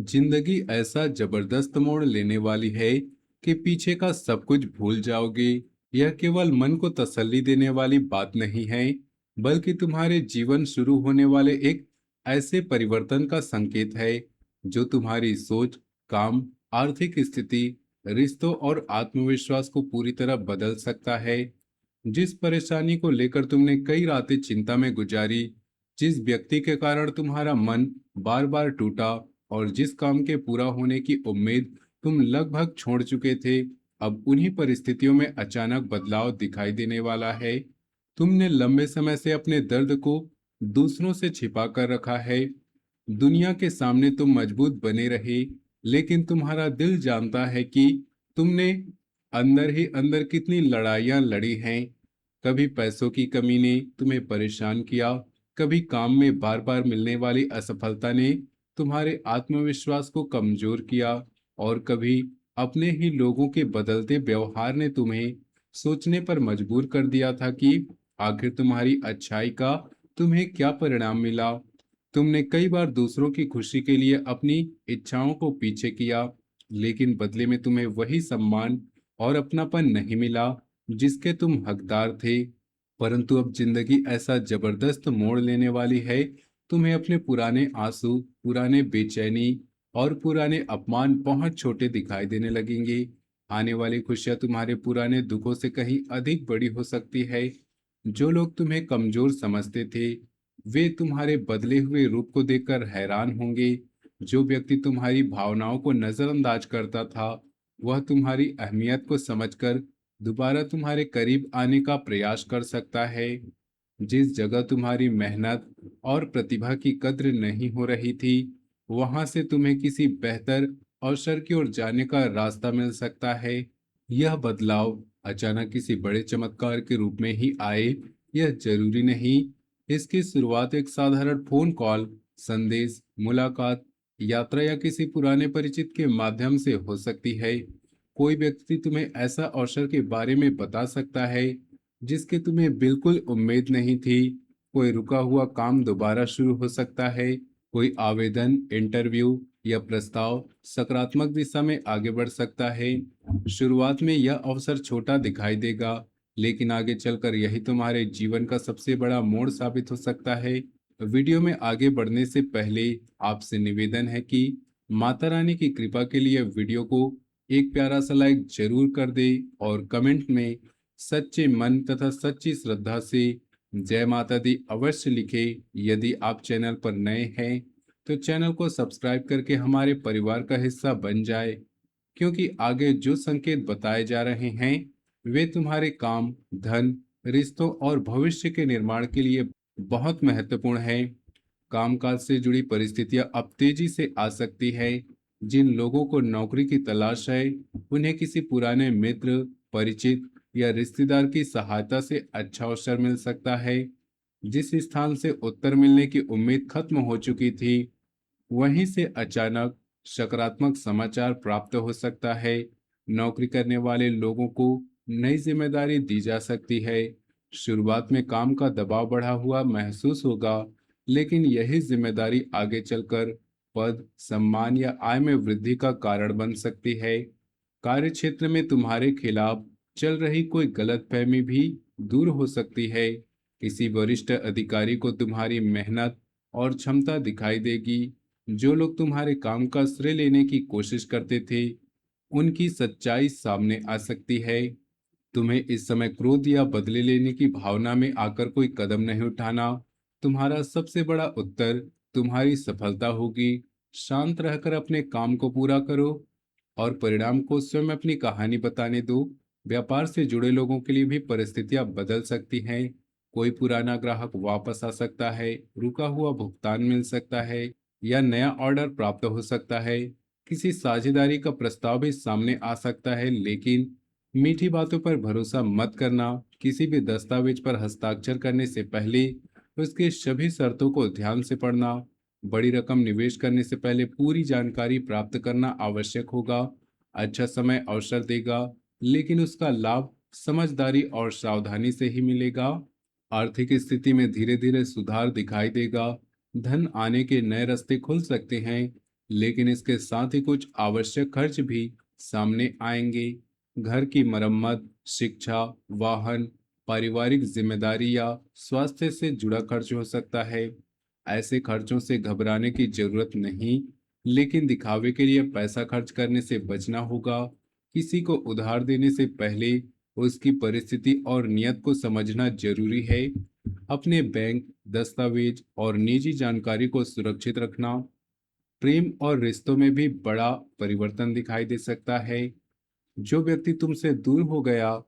जिंदगी ऐसा जबरदस्त मोड़ लेने वाली है कि पीछे का सब कुछ भूल जाओगे। यह केवल मन को तसल्ली देने वाली बात नहीं है, बल्कि तुम्हारे जीवन शुरू होने वाले एक ऐसे परिवर्तन का संकेत है जो तुम्हारी सोच, काम, आर्थिक स्थिति, रिश्तों और आत्मविश्वास को पूरी तरह बदल सकता है। जिस परेशानी को लेकर तुमने कई रातें चिंता में गुजारी, जिस व्यक्ति के कारण तुम्हारा मन बार बार टूटा और जिस काम के पूरा होने की उम्मीद तुम लगभग छोड़ चुके थे, अब उन्हीं परिस्थितियों में अचानक बदलाव दिखाई देने वाला है। तुमने लंबे समय से अपने दर्द को दूसरों से छिपा कर रखा है। दुनिया के सामने तुम मजबूत बने रहे, लेकिन तुम्हारा दिल जानता है कि तुमने अंदर ही अंदर कितनी लड़ाइयां लड़ी हैं। कभी पैसों की कमी ने तुम्हें परेशान किया, कभी काम में बार बार मिलने वाली असफलता ने तुम्हारे आत्मविश्वास को कमजोर किया, और कभी अपने ही लोगों के बदलते व्यवहार ने तुम्हें सोचने पर मजबूर कर दिया था कि आखिर तुम्हारी अच्छाई का तुम्हें क्या परिणाम मिला। तुमने कई बार दूसरों की खुशी के लिए अपनी इच्छाओं को पीछे किया, लेकिन बदले में तुम्हें वही सम्मान और अपनापन नहीं मिला जिसके तुम हकदार थे। परंतु अब जिंदगी ऐसा जबरदस्त मोड़ लेने वाली है, तुम्हें अपने पुराने आंसू, पुराने बेचैनी और पुराने अपमान बहुत छोटे दिखाई देने लगेंगे। आने वाली खुशियां तुम्हारे पुराने दुखों से कहीं अधिक बड़ी हो सकती है। जो लोग तुम्हें कमजोर समझते थे, वे तुम्हारे बदले हुए रूप को देखकर हैरान होंगे। जो व्यक्ति तुम्हारी भावनाओं को नजरअंदाज करता था, वह तुम्हारी अहमियत को समझकर दोबारा तुम्हारे करीब आने का प्रयास कर सकता है। जिस जगह तुम्हारी मेहनत और प्रतिभा की कद्र नहीं हो रही थी, वहां से तुम्हें किसी बेहतर अवसर की ओर जाने का रास्ता मिल सकता है। यह बदलाव अचानक किसी बड़े चमत्कार के रूप में ही आए, यह जरूरी नहीं। इसकी शुरुआत एक साधारण फोन कॉल, संदेश, मुलाकात, यात्रा या किसी पुराने परिचित के माध्यम से हो सकती है। कोई व्यक्ति तुम्हें ऐसा अवसर के बारे में बता सकता है जिसकी तुम्हें बिल्कुल उम्मीद नहीं थी। कोई रुका हुआ काम दोबारा शुरू हो सकता है। कोई आवेदन, इंटरव्यू या प्रस्ताव सकारात्मक दिशा में आगे बढ़ सकता है। शुरुआत में यह अवसर छोटा दिखाई देगा, लेकिन आगे चलकर यही तुम्हारे जीवन का सबसे बड़ा मोड़ साबित हो सकता है। वीडियो में आगे बढ़ने से पहले आपसे निवेदन है कि माता रानी की कृपा के लिए वीडियो को एक प्यारा सा लाइक जरूर कर दे और कमेंट में सच्चे मन तथा सच्ची श्रद्धा से जय माता दी अवश्य लिखे। यदि आप चैनल पर नए हैं तो चैनल को सब्सक्राइब करके हमारे परिवार का हिस्सा बन जाए, क्योंकि आगे जो संकेत बताए जा रहे हैं वे तुम्हारे काम, धन, रिश्तों और भविष्य के निर्माण के लिए बहुत महत्वपूर्ण है। कामकाज से जुड़ी परिस्थितियां अब तेजी से आ सकती है। जिन लोगों को नौकरी की तलाश है, उन्हें किसी पुराने मित्र, परिचित या रिश्तेदार की सहायता से अच्छा अवसर मिल सकता है। जिस स्थान से उत्तर मिलने की उम्मीद खत्म हो चुकी थी, वहीं से अचानक सकारात्मक समाचार प्राप्त हो सकता है। नौकरी करने वाले लोगों को नई जिम्मेदारी दी जा सकती है। शुरुआत में काम का दबाव बढ़ा हुआ महसूस होगा, लेकिन यही जिम्मेदारी आगे चलकर पद, सम्मान या आय में वृद्धि का कारण बन सकती है। कार्य क्षेत्र में तुम्हारे खिलाफ चल रही कोई गलतफहमी भी दूर हो सकती है। किसी वरिष्ठ अधिकारी को तुम्हारी मेहनत और क्षमता दिखाई देगी। जो लोग तुम्हारे काम का श्रेय लेने की कोशिश करते थे, उनकी सच्चाई सामने आ सकती है। तुम्हें इस समय क्रोध या बदले लेने की भावना में आकर कोई कदम नहीं उठाना। तुम्हारा सबसे बड़ा उत्तर तुम्हारी सफलता होगी। शांत रहकर अपने काम को पूरा करो और परिणाम को स्वयं अपनी कहानी बताने दो। व्यापार से जुड़े लोगों के लिए भी परिस्थितियां बदल सकती हैं। कोई पुराना ग्राहक वापस आ सकता है, रुका हुआ भुगतान मिल सकता है या नया ऑर्डर प्राप्त हो सकता है। किसी साझेदारी का प्रस्ताव भी सामने आ सकता है, लेकिन मीठी बातों पर भरोसा मत करना। किसी भी दस्तावेज पर हस्ताक्षर करने से पहले उसके सभी शर्तों को ध्यान से पढ़ना। बड़ी रकम निवेश करने से पहले पूरी जानकारी प्राप्त करना आवश्यक होगा। अच्छा समय अवसर देगा, लेकिन उसका लाभ समझदारी और सावधानी से ही मिलेगा। आर्थिक स्थिति में धीरे धीरे सुधार दिखाई देगा। धन आने के नए रास्ते खुल सकते हैं, लेकिन इसके साथ ही कुछ आवश्यक खर्च भी सामने आएंगे। घर की मरम्मत, शिक्षा, वाहन, पारिवारिक जिम्मेदारी या स्वास्थ्य से जुड़ा खर्च हो सकता है। ऐसे खर्चों से घबराने की जरूरत नहीं, लेकिन दिखावे के लिए पैसा खर्च करने से बचना होगा। किसी को उधार देने से पहले उसकी परिस्थिति और नियत को समझना जरूरी है। अपने बैंक, दस्तावेज और निजी जानकारी को सुरक्षित रखना। प्रेम और रिश्तों में भी बड़ा परिवर्तन दिखाई दे सकता है। जो व्यक्ति तुमसे दूर हो गया,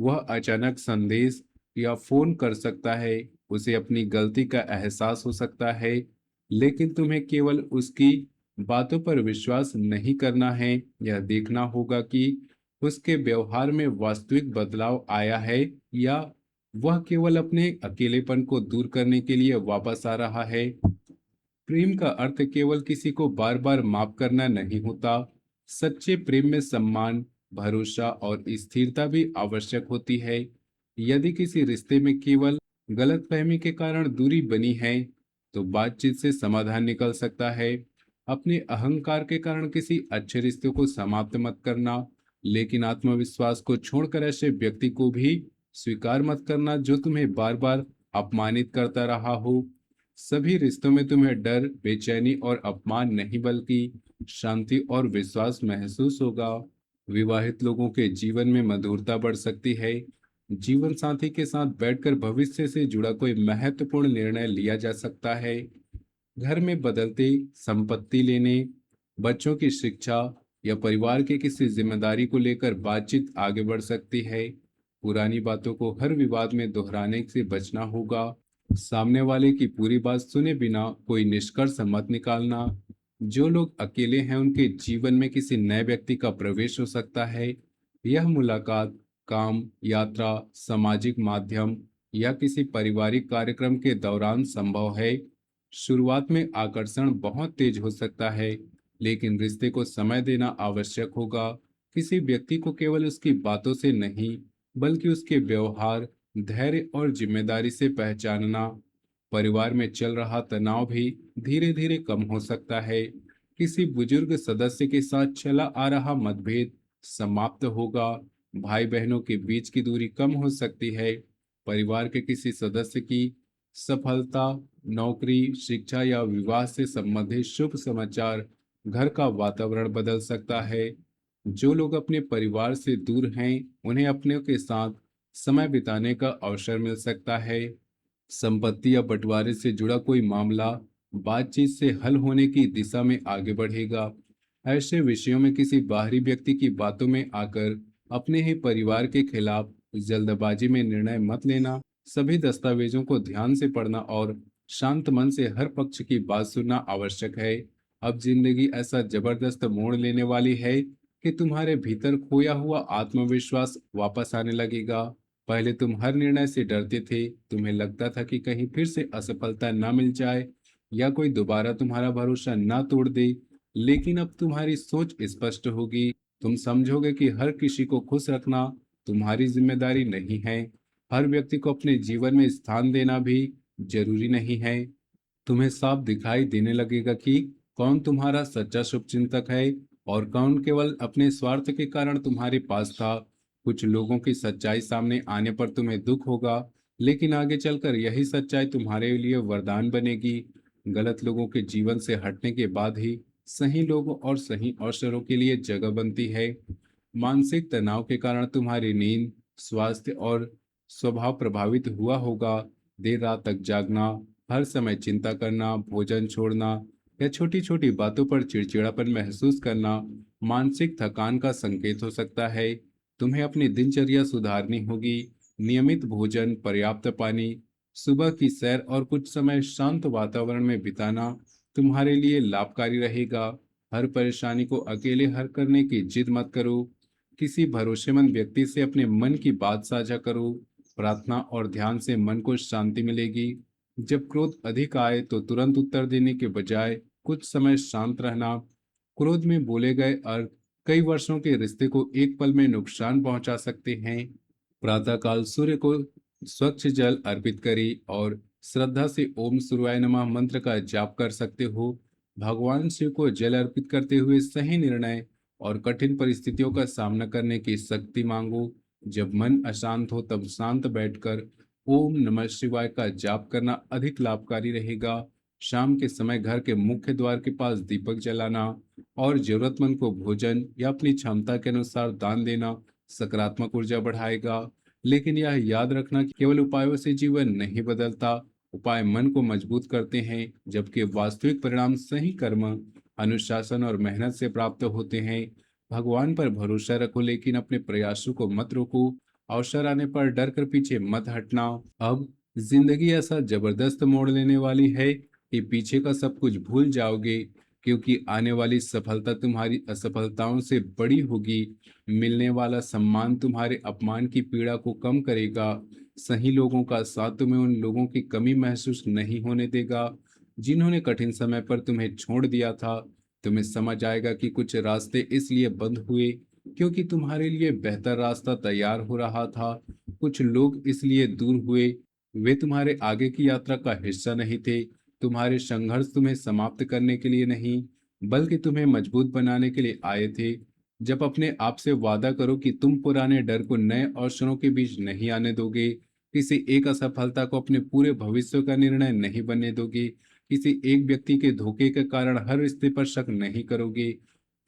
वह अचानक संदेश या फोन कर सकता है। उसे अपनी गलती का एहसास हो सकता है, लेकिन तुम्हें केवल उसकी बातों पर विश्वास नहीं करना है। यह देखना होगा कि उसके व्यवहार में वास्तविक बदलाव आया है या वह केवल अपने अकेलेपन को दूर करने के लिए वापस आ रहा है। प्रेम का अर्थ केवल किसी को बार बार माफ करना नहीं होता। सच्चे प्रेम में सम्मान, भरोसा और स्थिरता भी आवश्यक होती है। यदि किसी रिश्ते में केवल गलतफहमी के कारण दूरी बनी है, तो बातचीत से समाधान निकल सकता है। अपने अहंकार के कारण किसी अच्छे रिश्ते को समाप्त मत करना, लेकिन आत्मविश्वास को छोड़कर ऐसे व्यक्ति को भी स्वीकार मत करना जो तुम्हें बार बार अपमानित करता रहा हो। सभी रिश्तों में तुम्हें डर, बेचैनी और अपमान नहीं बल्कि शांति और विश्वास महसूस होगा। विवाहित लोगों के जीवन में मधुरता बढ़ सकती है। जीवन साथी के साथ बैठकर भविष्य से जुड़ा कोई महत्वपूर्ण निर्णय लिया जा सकता है। घर में बदलती संपत्ति लेने, बच्चों की शिक्षा या परिवार की किसी जिम्मेदारी को लेकर बातचीत आगे बढ़ सकती है। पुरानी बातों को हर विवाद में दोहराने से बचना होगा। सामने वाले की पूरी बात सुने बिना कोई निष्कर्ष मत निकालना। जो लोग अकेले हैं उनके जीवन में किसी नए व्यक्ति का प्रवेश हो सकता है। यह मुलाकात काम, यात्रा, सामाजिक माध्यम या किसी पारिवारिक कार्यक्रम के दौरान संभव है। शुरुआत में आकर्षण बहुत तेज हो सकता है, लेकिन रिश्ते को समय देना आवश्यक होगा। किसी व्यक्ति को केवल उसकी बातों से नहीं, बल्कि उसके व्यवहार, धैर्य और जिम्मेदारी से पहचानना। परिवार में चल रहा तनाव भी धीरे धीरे कम हो सकता है। किसी बुजुर्ग सदस्य के साथ चला आ रहा मतभेद समाप्त होगा। भाई बहनों के बीच की दूरी कम हो सकती है। परिवार के किसी सदस्य की सफलता, नौकरी, शिक्षा या विवाह से संबंधित शुभ समाचार घर का वातावरण बदल सकता है। जो लोग अपने परिवार से दूर हैं, उन्हें अपने के साथ समय बिताने का अवसर मिल सकता है। संपत्ति या बंटवारे से जुड़ा कोई मामला बातचीत से हल होने की दिशा में आगे बढ़ेगा। ऐसे विषयों में किसी बाहरी व्यक्ति की बातों में आकर अपने ही परिवार के खिलाफ जल्दबाजी में निर्णय मत लेना। सभी दस्तावेजों को ध्यान से पढ़ना और शांत मन से हर पक्ष की बात सुनना आवश्यक है। अब जिंदगी ऐसा जबरदस्त मोड़ लेने वाली है कि तुम्हारे भीतर खोया हुआ आत्मविश्वास वापस आने लगेगा। पहले तुम हर निर्णय से डरते थे, तुम्हें लगता था कि कहीं फिर से असफलता ना मिल जाए या कोई दोबारा तुम्हारा भरोसा ना तोड़ दे। लेकिन अब तुम्हारी सोच स्पष्ट होगी। तुम समझोगे कि हर किसी को खुश रखना तुम्हारी जिम्मेदारी नहीं है। हर व्यक्ति को अपने जीवन में स्थान देना भी जरूरी नहीं है। तुम्हें साफ दिखाई देने लगेगा कि कौन तुम्हारा सच्चा शुभचिंतक है और कौन केवल अपने स्वार्थ के कारण तुम्हारे पास था। कुछ लोगों की सच्चाई सामने आने पर तुम्हें दुख होगा, लेकिन आगे चलकर यही सच्चाई तुम्हारे लिए वरदान बनेगी। गलत लोगों के जीवन से हटने के बाद ही सही लोगों और सही अवसरों के लिए जगह बनती है। मानसिक तनाव के कारण तुम्हारी नींद, स्वास्थ्य और स्वभाव प्रभावित हुआ होगा। देर रात तक जागना, हर समय चिंता करना, भोजन छोड़ना या छोटी छोटी बातों पर चिड़चिड़ापन महसूस करना मानसिक थकान का संकेत हो सकता है। तुम्हें अपनी दिनचर्या सुधारनी होगी। नियमित भोजन, पर्याप्त पानी, सुबह की सैर और कुछ समय शांत वातावरण में बिताना तुम्हारे लिए लाभकारी रहेगा। हर परेशानी को अकेले हल करने की जिद मत करो। किसी भरोसेमंद व्यक्ति से अपने मन की बात साझा करो। प्रार्थना और ध्यान से मन को शांति मिलेगी। जब क्रोध अधिक आए तो तुरंत उत्तर देने के बजाय कुछ समय शांत रहना। क्रोध में बोले गए अर्थ कई वर्षों के रिश्ते को एक पल में नुकसान पहुंचा सकते हैं। प्रातःकाल सूर्य को स्वच्छ जल अर्पित करें और श्रद्धा से ओम सूर्याय नमः मंत्र का जाप कर सकते हो। भगवान शिव को जल अर्पित करते हुए सही निर्णय और कठिन परिस्थितियों का सामना करने की शक्ति मांगो। जब मन अशांत हो तब शांत बैठकर ओम नमः शिवाय का जाप करना अधिक लाभकारी रहेगा। शाम के समय घर के मुख्य द्वार के पास दीपक जलाना और जरूरतमंद को भोजन या अपनी क्षमता के अनुसार दान देना सकारात्मक ऊर्जा बढ़ाएगा। लेकिन यह याद रखना कि केवल उपायों से जीवन नहीं बदलता। उपाय मन को मजबूत करते हैं, जबकि वास्तविक परिणाम सही कर्म, अनुशासन और मेहनत से प्राप्त होते हैं। भगवान पर भरोसा रखो, लेकिन अपने प्रयासों को मत रोको। अवसर आने पर डर कर पीछे मत हटना। अब जिंदगी ऐसा जबरदस्त मोड़ लेने वाली है कि पीछे का सब कुछ भूल जाओगे, क्योंकि आने वाली सफलता तुम्हारी असफलताओं से बड़ी होगी। मिलने वाला सम्मान तुम्हारे अपमान की पीड़ा को कम करेगा। सही लोगों का साथ तुम्हें उन लोगों की कमी महसूस नहीं होने देगा जिन्होंने कठिन समय पर तुम्हें छोड़ दिया था। तुम्हें समझ आएगा कि कुछ रास्ते इसलिए बंद हुए क्योंकि तुम्हारे लिए बेहतर रास्ता तैयार हो रहा था। कुछ लोग इसलिए दूर हुए, वे तुम्हारे आगे की यात्रा का हिस्सा नहीं थे। तुम्हारे संघर्ष तुम्हें समाप्त करने के लिए नहीं, बल्कि तुम्हें मजबूत बनाने के लिए आए थे। जब अपने आप से वादा करो कि तुम पुराने डर को नए अवसरों के बीच नहीं आने दोगे, किसी एक असफलता को अपने पूरे भविष्य का निर्णय नहीं बनने दोगे, किसी एक व्यक्ति के धोखे के कारण हर रिश्ते पर शक नहीं करोगे,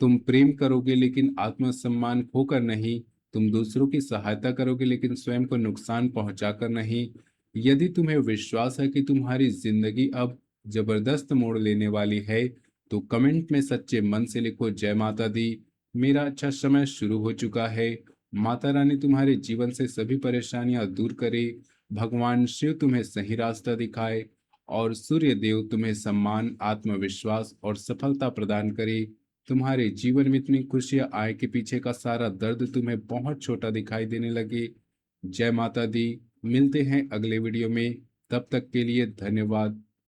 तुम प्रेम करोगे लेकिन आत्मसम्मान खोकर नहीं, तुम दूसरों की सहायता करोगे लेकिन स्वयं को नुकसान पहुंचाकर नहीं। यदि तुम्हें विश्वास है कि तुम्हारी जिंदगी अब जबरदस्त मोड़ लेने वाली है, तो कमेंट में सच्चे मन से लिखो, जय माता दी, मेरा अच्छा समय शुरू हो चुका है। माता रानी तुम्हारे जीवन से सभी परेशानियां दूर करे, भगवान शिव तुम्हें सही रास्ता दिखाए और सूर्य देव तुम्हें सम्मान, आत्मविश्वास और सफलता प्रदान करे। तुम्हारे जीवन में इतनी खुशियां आए कि पीछे का सारा दर्द तुम्हें बहुत छोटा दिखाई देने लगे। जय माता दी। मिलते हैं अगले वीडियो में, तब तक के लिए धन्यवाद।